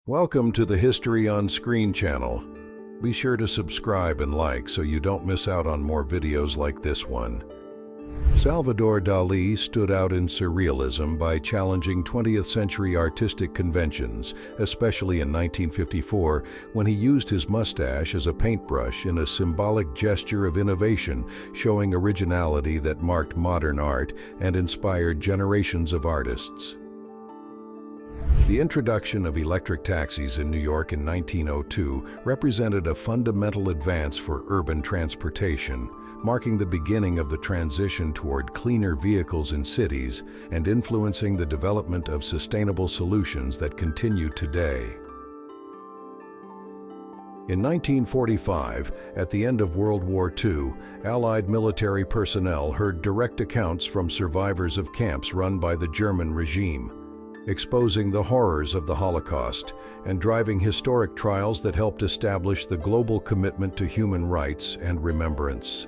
Welcome to the History on Screen channel. Be sure to subscribe and like so you don't miss out on more videos like this one. Salvador Dalí stood out in surrealism by challenging 20th century artistic conventions, especially in 1954 when he used his mustache as a paintbrush in a symbolic gesture of innovation, showing originality that marked modern art and inspired generations of artists. The introduction of electric taxis in New York in 1902 represented a fundamental advance for urban transportation, marking the beginning of the transition toward cleaner vehicles in cities and influencing the development of sustainable solutions that continue today. In 1945, at the end of World War II, Allied military personnel heard direct accounts from survivors of camps run by the German regime, exposing the horrors of the Holocaust and driving historic trials that helped establish the global commitment to human rights and remembrance.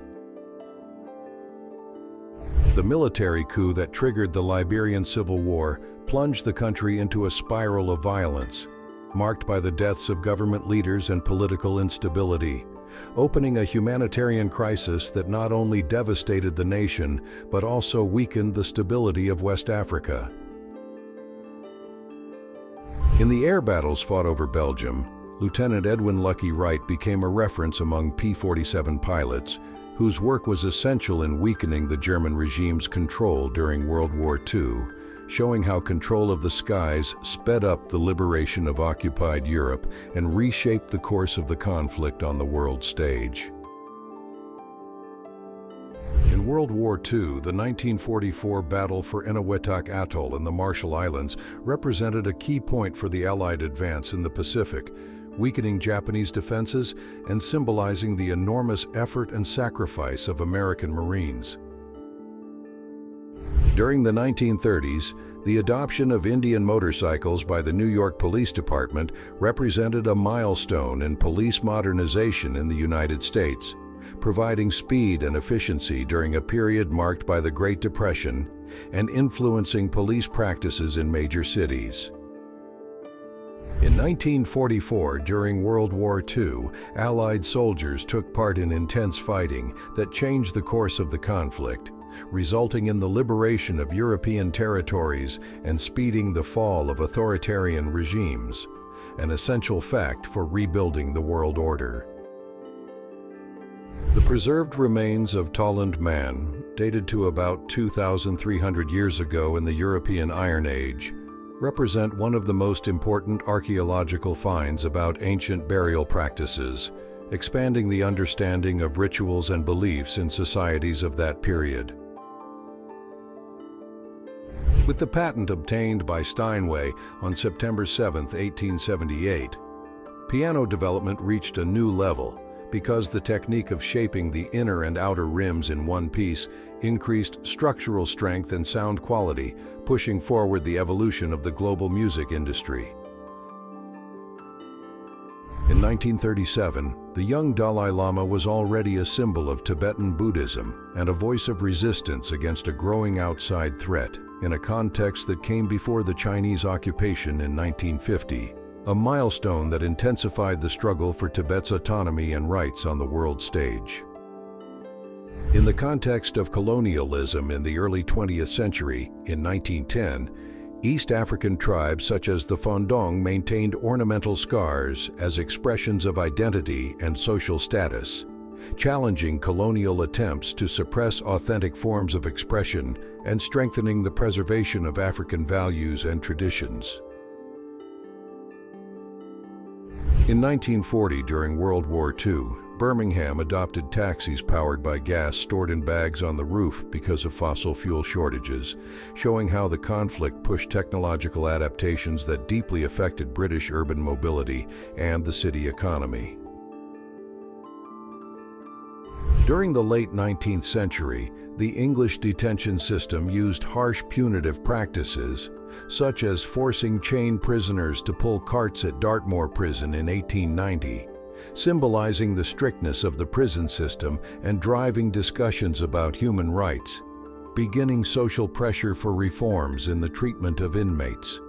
The military coup that triggered the Liberian Civil War plunged the country into a spiral of violence, marked by the deaths of government leaders and political instability, opening a humanitarian crisis that not only devastated the nation but also weakened the stability of West Africa. In the air battles fought over Belgium, Lieutenant Edwin "Lucky" Wright became a reference among P-47 pilots, whose work was essential in weakening the German regime's control during World War II, showing how control of the skies sped up the liberation of occupied Europe and reshaped the course of the conflict on the world stage. In World War II, the 1944 battle for Eniwetok Atoll in the Marshall Islands represented a key point for the Allied advance in the Pacific, weakening Japanese defenses and symbolizing the enormous effort and sacrifice of American Marines. During the 1930s, the adoption of Indian motorcycles by the New York Police Department represented a milestone in police modernization in the United States, providing speed and efficiency during a period marked by the Great Depression and influencing police practices in major cities. In 1944, during World War II, Allied soldiers took part in intense fighting that changed the course of the conflict, resulting in the liberation of European territories and speeding the fall of authoritarian regimes, an essential fact for rebuilding the world order. The preserved remains of Tolland Man, dated to about 2,300 years ago in the European Iron Age, represent one of the most important archaeological finds about ancient burial practices, expanding the understanding of rituals and beliefs in societies of that period. With the patent obtained by Steinway on September 7, 1878, piano development reached a new level, because the technique of shaping the inner and outer rims in one piece increased structural strength and sound quality, pushing forward the evolution of the global music industry. In 1937, the young Dalai Lama was already a symbol of Tibetan Buddhism and a voice of resistance against a growing outside threat, in a context that came before the Chinese occupation in 1950. A milestone that intensified the struggle for Tibet's autonomy and rights on the world stage. In the context of colonialism in the early 20th century, in 1910, East African tribes such as the Fondong maintained ornamental scars as expressions of identity and social status, challenging colonial attempts to suppress authentic forms of expression and strengthening the preservation of African values and traditions. In 1940, during World War II, Birmingham adopted taxis powered by gas stored in bags on the roof because of fossil fuel shortages, showing how the conflict pushed technological adaptations that deeply affected British urban mobility and the city economy. During the late 19th century, the English detention system used harsh punitive practices, such as forcing chained prisoners to pull carts at Dartmoor Prison in 1890, symbolizing the strictness of the prison system and driving discussions about human rights, beginning social pressure for reforms in the treatment of inmates.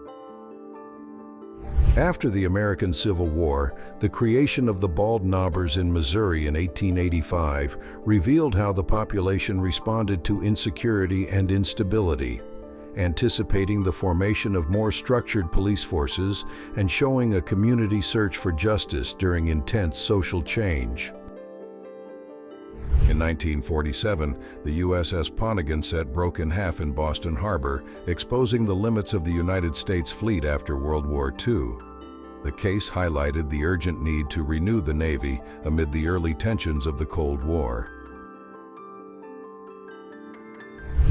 After the American Civil War, the creation of the Bald Knobbers in Missouri in 1885 revealed how the population responded to insecurity and instability, anticipating the formation of more structured police forces and showing a community search for justice during intense social change. In 1947, the USS Poneglyph broke in half in Boston Harbor, exposing the limits of the United States fleet after World War II. The case highlighted the urgent need to renew the Navy amid the early tensions of the Cold War.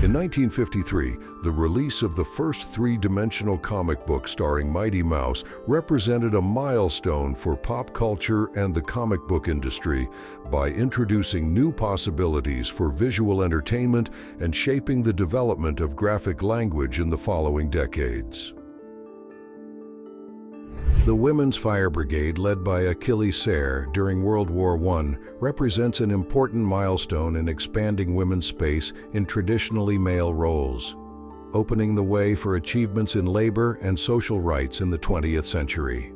In 1953, the release of the first three-dimensional comic book starring Mighty Mouse represented a milestone for pop culture and the comic book industry by introducing new possibilities for visual entertainment and shaping the development of graphic language in the following decades. The Women's Fire Brigade, led by Achilles Sayre during World War I, represents an important milestone in expanding women's space in traditionally male roles, opening the way for achievements in labor and social rights in the 20th century.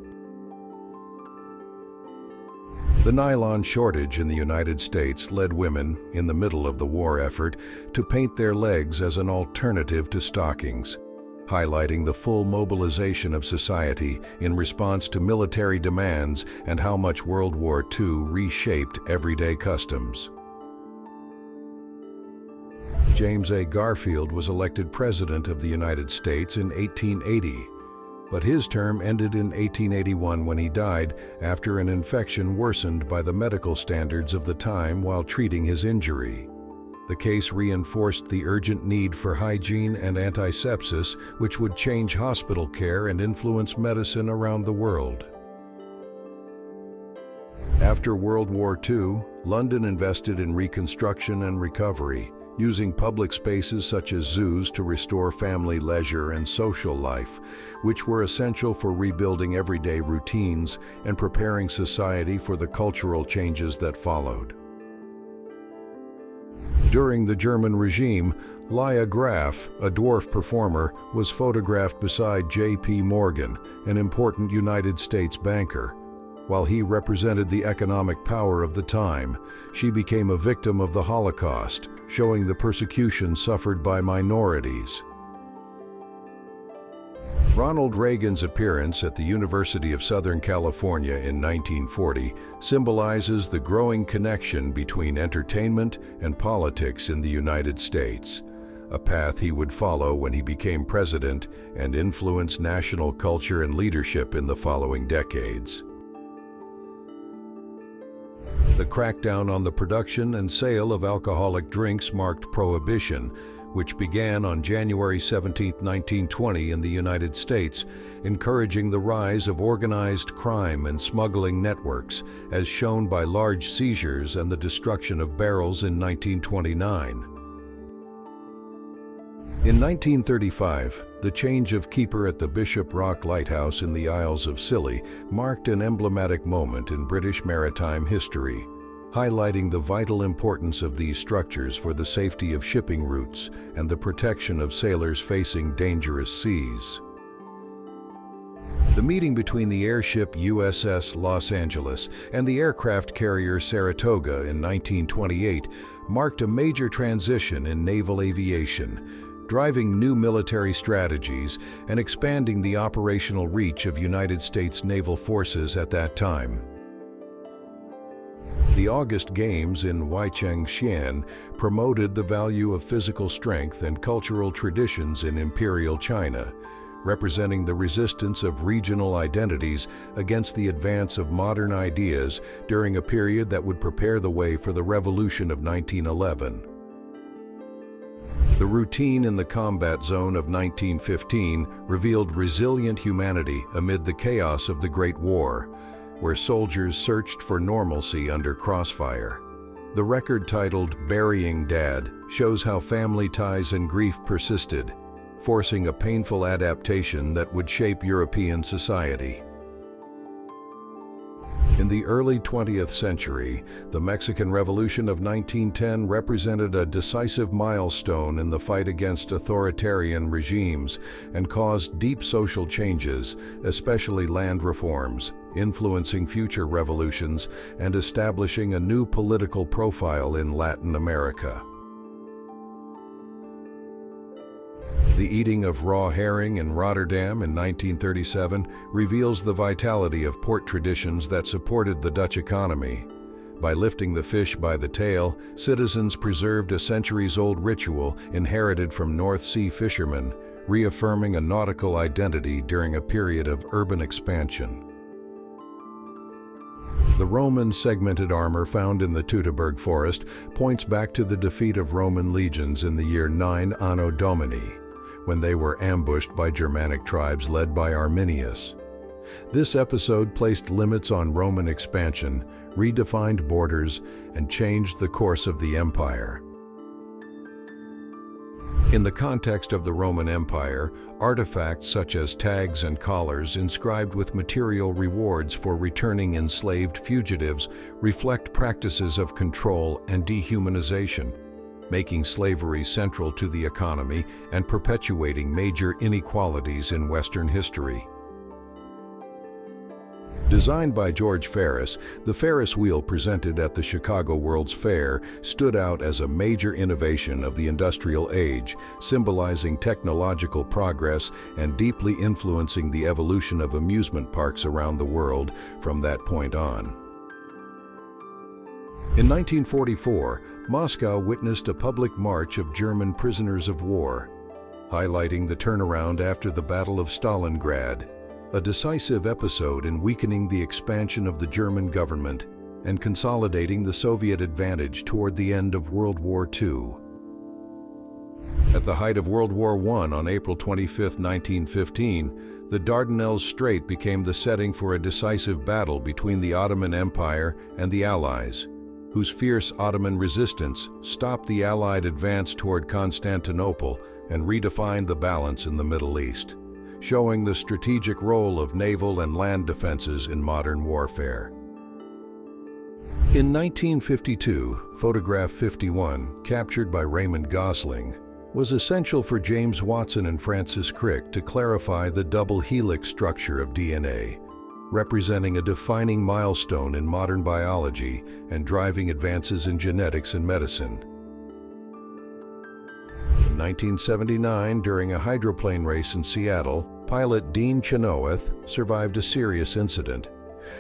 The nylon shortage in the United States led women, in the middle of the war effort, to paint their legs as an alternative to stockings, highlighting the full mobilization of society in response to military demands and how much World War II reshaped everyday customs. James A. Garfield was elected President of the United States in 1880, but his term ended in 1881 when he died after an infection worsened by the medical standards of the time while treating his injury. The case reinforced the urgent need for hygiene and antisepsis, which would change hospital care and influence medicine around the world. After World War II, London invested in reconstruction and recovery, using public spaces such as zoos to restore family leisure and social life, which were essential for rebuilding everyday routines and preparing society for the cultural changes that followed. During the German regime, Lia Graf, a dwarf performer, was photographed beside J.P. Morgan, an important United States banker. While he represented the economic power of the time, she became a victim of the Holocaust, showing the persecution suffered by minorities. Ronald Reagan's appearance at the University of Southern California in 1940 symbolizes the growing connection between entertainment and politics in the United States, a path he would follow when he became president and influenced national culture and leadership in the following decades. The crackdown on the production and sale of alcoholic drinks marked Prohibition, which began on January 17, 1920 in the United States, encouraging the rise of organized crime and smuggling networks, as shown by large seizures and the destruction of barrels in 1929. In 1935, the change of keeper at the Bishop Rock Lighthouse in the Isles of Scilly marked an emblematic moment in British maritime history, highlighting the vital importance of these structures for the safety of shipping routes and the protection of sailors facing dangerous seas. The meeting between the airship USS Los Angeles and the aircraft carrier Saratoga in 1928 marked a major transition in naval aviation, driving new military strategies and expanding the operational reach of United States naval forces at that time. The August Games in Waichengxian promoted the value of physical strength and cultural traditions in Imperial China, representing the resistance of regional identities against the advance of modern ideas during a period that would prepare the way for the Revolution of 1911. The routine in the combat zone of 1915 revealed resilient humanity amid the chaos of the Great War, where soldiers searched for normalcy under crossfire. The record titled "Burying Dad" shows how family ties and grief persisted, forcing a painful adaptation that would shape European society. In the early 20th century, the Mexican Revolution of 1910 represented a decisive milestone in the fight against authoritarian regimes and caused deep social changes, especially land reforms, influencing future revolutions and establishing a new political profile in Latin America. The eating of raw herring in Rotterdam in 1937 reveals the vitality of port traditions that supported the Dutch economy. By lifting the fish by the tail, citizens preserved a centuries-old ritual inherited from North Sea fishermen, reaffirming a nautical identity during a period of urban expansion. The Roman segmented armor found in the Teutoburg forest points back to the defeat of Roman legions in the year 9 Anno Domini, when they were ambushed by Germanic tribes led by Arminius. This episode placed limits on Roman expansion, redefined borders, and changed the course of the empire. In the context of the Roman Empire, artifacts such as tags and collars inscribed with material rewards for returning enslaved fugitives reflect practices of control and dehumanization, making slavery central to the economy and perpetuating major inequalities in Western history. Designed by George Ferris, the Ferris wheel presented at the Chicago World's Fair stood out as a major innovation of the industrial age, symbolizing technological progress and deeply influencing the evolution of amusement parks around the world from that point on. In 1944, Moscow witnessed a public march of German prisoners of war, highlighting the turnaround after the Battle of Stalingrad, a decisive episode in weakening the expansion of the German government and consolidating the Soviet advantage toward the end of World War II. At the height of World War I on April 25, 1915, the Dardanelles Strait became the setting for a decisive battle between the Ottoman Empire and the Allies, whose fierce Ottoman resistance stopped the Allied advance toward Constantinople and redefined the balance in the Middle East, showing the strategic role of naval and land defenses in modern warfare. In 1952, photograph 51, captured by Raymond Gosling, was essential for James Watson and Francis Crick to clarify the double helix structure of DNA, representing a defining milestone in modern biology and driving advances in genetics and medicine. In 1979, during a hydroplane race in Seattle, pilot Dean Chenoweth survived a serious incident,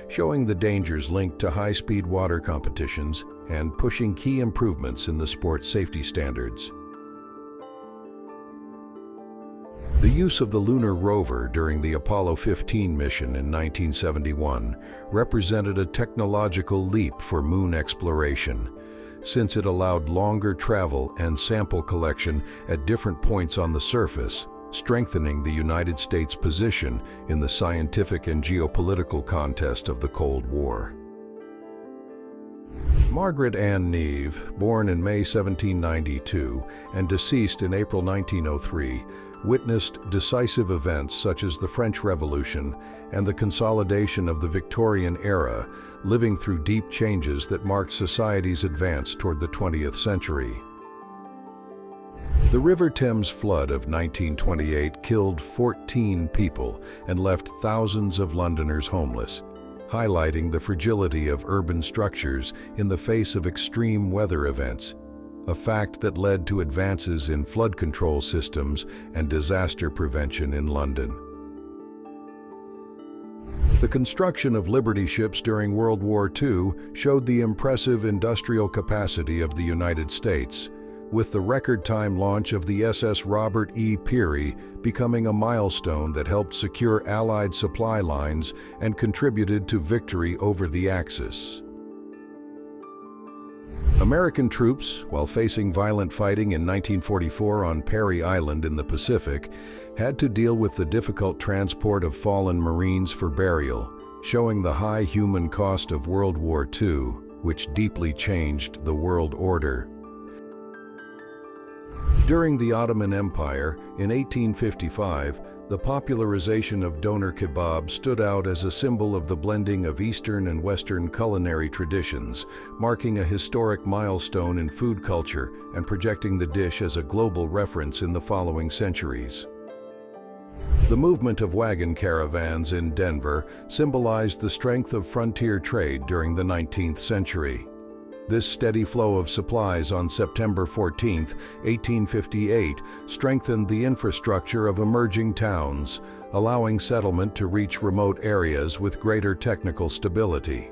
showing the dangers linked to high-speed water competitions and pushing key improvements in the sport's safety standards. The use of the lunar rover during the Apollo 15 mission in 1971 represented a technological leap for moon exploration, since it allowed longer travel and sample collection at different points on the surface, strengthening the United States' position in the scientific and geopolitical contest of the Cold War. Margaret Ann Neve, born in May 1792 and deceased in April 1903, witnessed decisive events such as the French Revolution and the consolidation of the Victorian era, living through deep changes that marked society's advance toward the 20th century. The River Thames flood of 1928 killed 14 people and left thousands of Londoners homeless, highlighting the fragility of urban structures in the face of extreme weather events, a fact that led to advances in flood control systems and disaster prevention in London. The construction of Liberty ships during World War II showed the impressive industrial capacity of the United States, with the record-time launch of the SS Robert E. Peary becoming a milestone that helped secure Allied supply lines and contributed to victory over the Axis. American troops, while facing violent fighting in 1944 on Perry Island in the Pacific, had to deal with the difficult transport of fallen Marines for burial, showing the high human cost of World War II, which deeply changed the world order. During the Ottoman Empire, in 1855, The popularization of doner kebab stood out as a symbol of the blending of Eastern and Western culinary traditions, marking a historic milestone in food culture and projecting the dish as a global reference in the following centuries. The movement of wagon caravans in Denver symbolized the strength of frontier trade during the 19th century. This steady flow of supplies on September 14, 1858, strengthened the infrastructure of emerging towns, allowing settlement to reach remote areas with greater technical stability.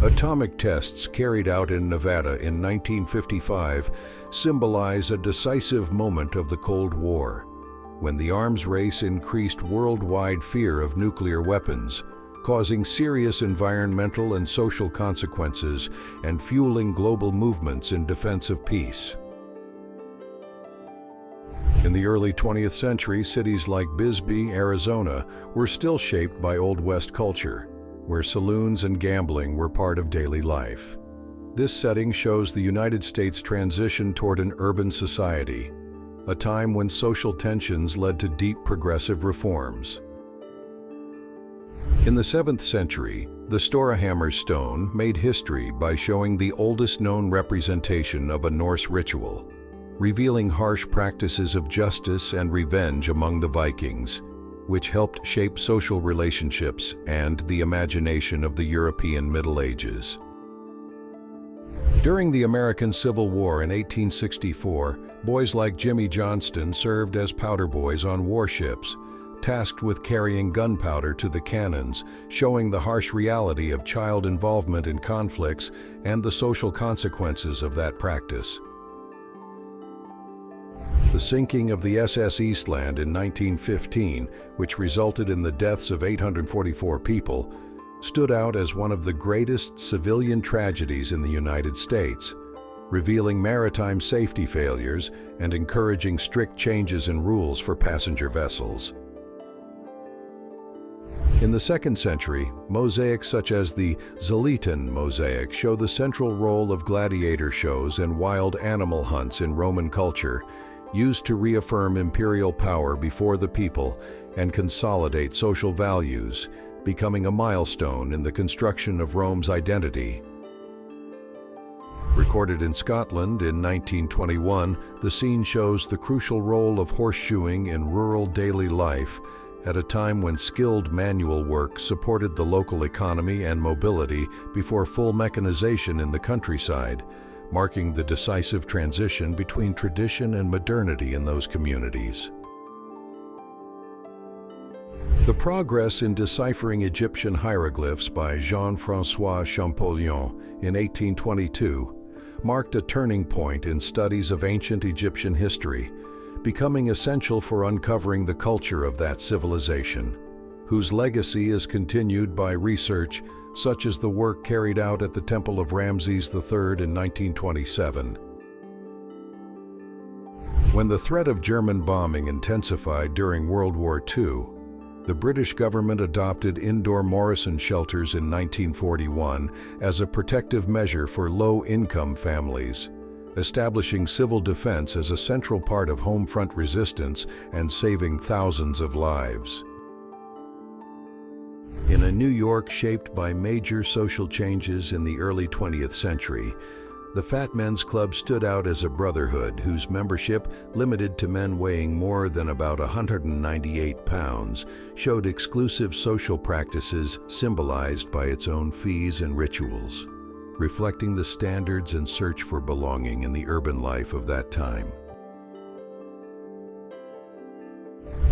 Atomic tests carried out in Nevada in 1955 symbolize a decisive moment of the Cold War, when the arms race increased worldwide fear of nuclear weapons, causing serious environmental and social consequences and fueling global movements in defense of peace. In the early 20th century, cities like Bisbee, Arizona, were still shaped by Old West culture, where saloons and gambling were part of daily life. This setting shows the United States' transition toward an urban society, a time when social tensions led to deep progressive reforms. In the 7th century, the Storahammer stone made history by showing the oldest known representation of a Norse ritual, revealing harsh practices of justice and revenge among the Vikings, which helped shape social relationships and the imagination of the European Middle Ages. During the American Civil War in 1864, boys like Jimmy Johnston served as powder boys on warships, tasked with carrying gunpowder to the cannons, showing the harsh reality of child involvement in conflicts and the social consequences of that practice. The sinking of the SS Eastland in 1915, which resulted in the deaths of 844 people, stood out as one of the greatest civilian tragedies in the United States, revealing maritime safety failures and encouraging strict changes in rules for passenger vessels. In the 2nd century, mosaics such as the Zalitan mosaic show the central role of gladiator shows and wild animal hunts in Roman culture, used to reaffirm imperial power before the people and consolidate social values, becoming a milestone in the construction of Rome's identity. Recorded in Scotland in 1921, the scene shows the crucial role of horseshoeing in rural daily life, at a time when skilled manual work supported the local economy and mobility before full mechanization in the countryside, marking the decisive transition between tradition and modernity in those communities. The progress in deciphering Egyptian hieroglyphs by Jean-François Champollion in 1822 marked a turning point in studies of ancient Egyptian history, becoming essential for uncovering the culture of that civilization, whose legacy is continued by research such as the work carried out at the Temple of Ramses III in 1927. When the threat of German bombing intensified during World War II, the British government adopted indoor Morrison shelters in 1941 as a protective measure for low-income families, establishing civil defense as a central part of home front resistance and saving thousands of lives. In a New York shaped by major social changes in the early 20th century, the Fat Men's Club stood out as a brotherhood whose membership, limited to men weighing more than about 198 pounds, showed exclusive social practices symbolized by its own fees and rituals, reflecting the standards and search for belonging in the urban life of that time.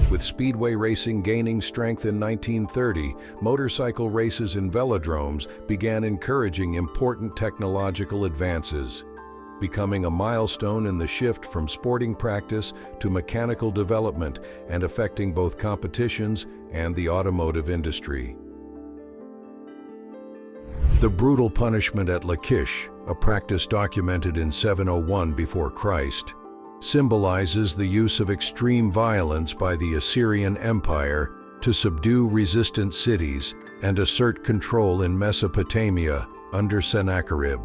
With speedway racing gaining strength in 1930, motorcycle races in velodromes began encouraging important technological advances, becoming a milestone in the shift from sporting practice to mechanical development and affecting both competitions and the automotive industry. The brutal punishment at Lachish, a practice documented in 701 before Christ, symbolizes the use of extreme violence by the Assyrian Empire to subdue resistant cities and assert control in Mesopotamia under Sennacherib,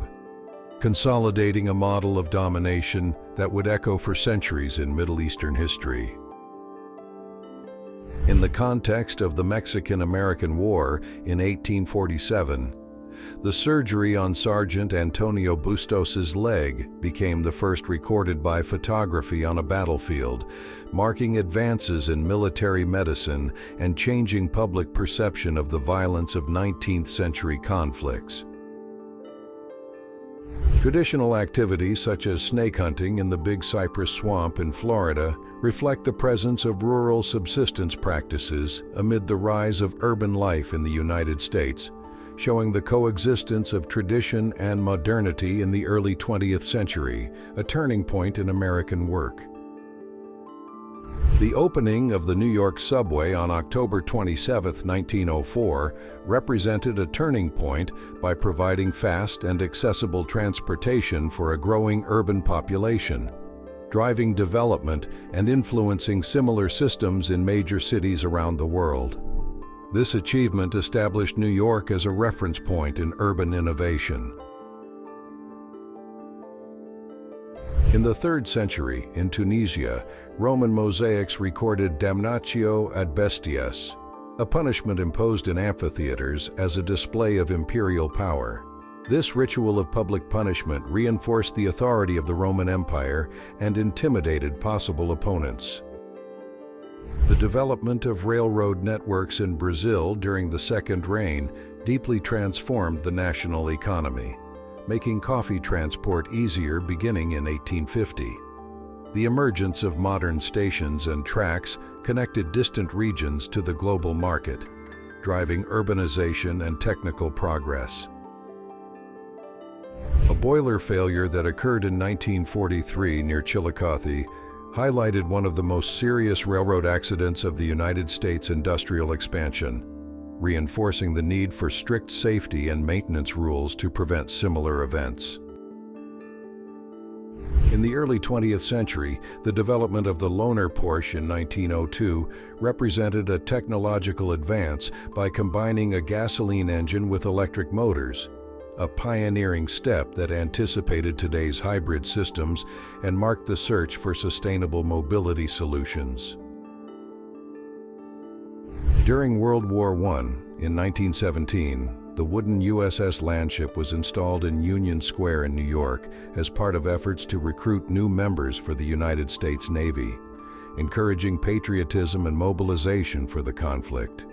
consolidating a model of domination that would echo for centuries in Middle Eastern history. In the context of the Mexican-American War in 1847, the surgery on Sergeant Antonio Bustos's leg became the first recorded by photography on a battlefield, marking advances in military medicine and changing public perception of the violence of 19th-century conflicts. Traditional activities such as snake hunting in the Big Cypress Swamp in Florida reflect the presence of rural subsistence practices amid the rise of urban life in the United States, showing the coexistence of tradition and modernity in the early 20th century, a turning point in American work. The opening of the New York subway on October 27, 1904, represented a turning point by providing fast and accessible transportation for a growing urban population, driving development and influencing similar systems in major cities around the world. This achievement established New York as a reference point in urban innovation. In the 3rd century, in Tunisia, Roman mosaics recorded damnatio ad bestias, a punishment imposed in amphitheaters as a display of imperial power. This ritual of public punishment reinforced the authority of the Roman Empire and intimidated possible opponents. The development of railroad networks in Brazil during the Second Reign deeply transformed the national economy, making coffee transport easier beginning in 1850. The emergence of modern stations and tracks connected distant regions to the global market, driving urbanization and technical progress. A boiler failure that occurred in 1943 near Chillicothe highlighted one of the most serious railroad accidents of the United States industrial expansion, reinforcing the need for strict safety and maintenance rules to prevent similar events. In the early 20th century, the development of the Lohner Porsche in 1902 represented a technological advance by combining a gasoline engine with electric motors, a pioneering step that anticipated today's hybrid systems and marked the search for sustainable mobility solutions. During World War I, in 1917, the wooden USS Landship was installed in Union Square in New York as part of efforts to recruit new members for the United States Navy, encouraging patriotism and mobilization for the conflict.